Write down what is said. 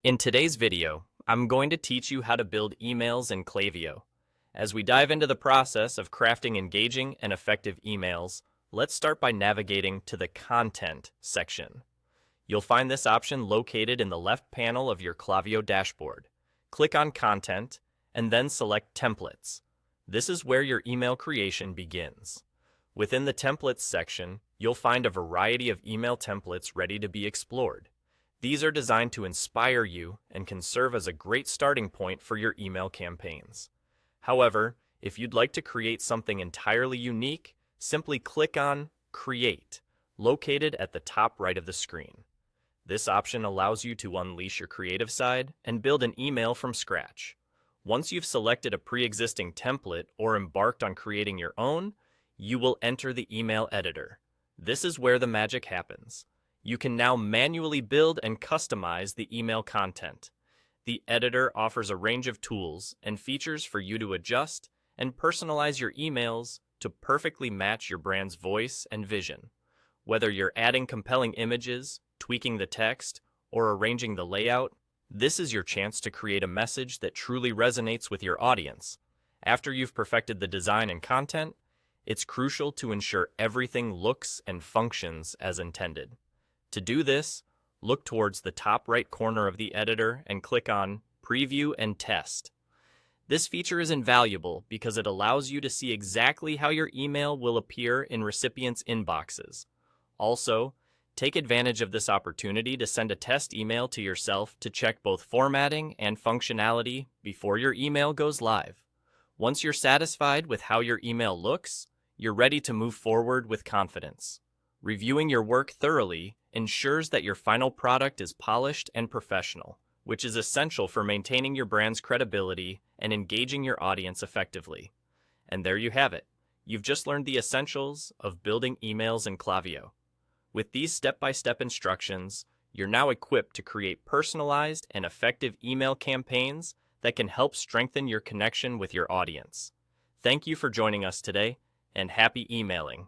In today's video, I'm going to teach you how to build emails in Klaviyo. As we dive into the process of crafting engaging and effective emails, let's start by navigating to the Content section. You'll find this option located in the left panel of your Klaviyo dashboard. Click on Content, and then select Templates. This is where your email creation begins. Within the Templates section, you'll find a variety of email templates ready to be explored. These are designed to inspire you and can serve as a great starting point for your email campaigns. However, if you'd like to create something entirely unique, simply click on Create, located at the top right of the screen. This option allows you to unleash your creative side and build an email from scratch. Once you've selected a pre-existing template or embarked on creating your own, you will enter the email editor. This is where the magic happens. You can now manually build and customize the email content. The editor offers a range of tools and features for you to adjust and personalize your emails to perfectly match your brand's voice and vision. Whether you're adding compelling images, tweaking the text, or arranging the layout, this is your chance to create a message that truly resonates with your audience. After you've perfected the design and content, it's crucial to ensure everything looks and functions as intended. To do this, look towards the top right corner of the editor and click on Preview and Test. This feature is invaluable because it allows you to see exactly how your email will appear in recipients' inboxes. Also, take advantage of this opportunity to send a test email to yourself to check both formatting and functionality before your email goes live. Once you're satisfied with how your email looks, you're ready to move forward with confidence. Reviewing your work thoroughly ensures that your final product is polished and professional, which is essential for maintaining your brand's credibility and engaging your audience effectively. And there you have it. You've just learned the essentials of building emails in Klaviyo. With these step-by-step instructions, you're now equipped to create personalized and effective email campaigns that can help strengthen your connection with your audience. Thank you for joining us today, and happy emailing!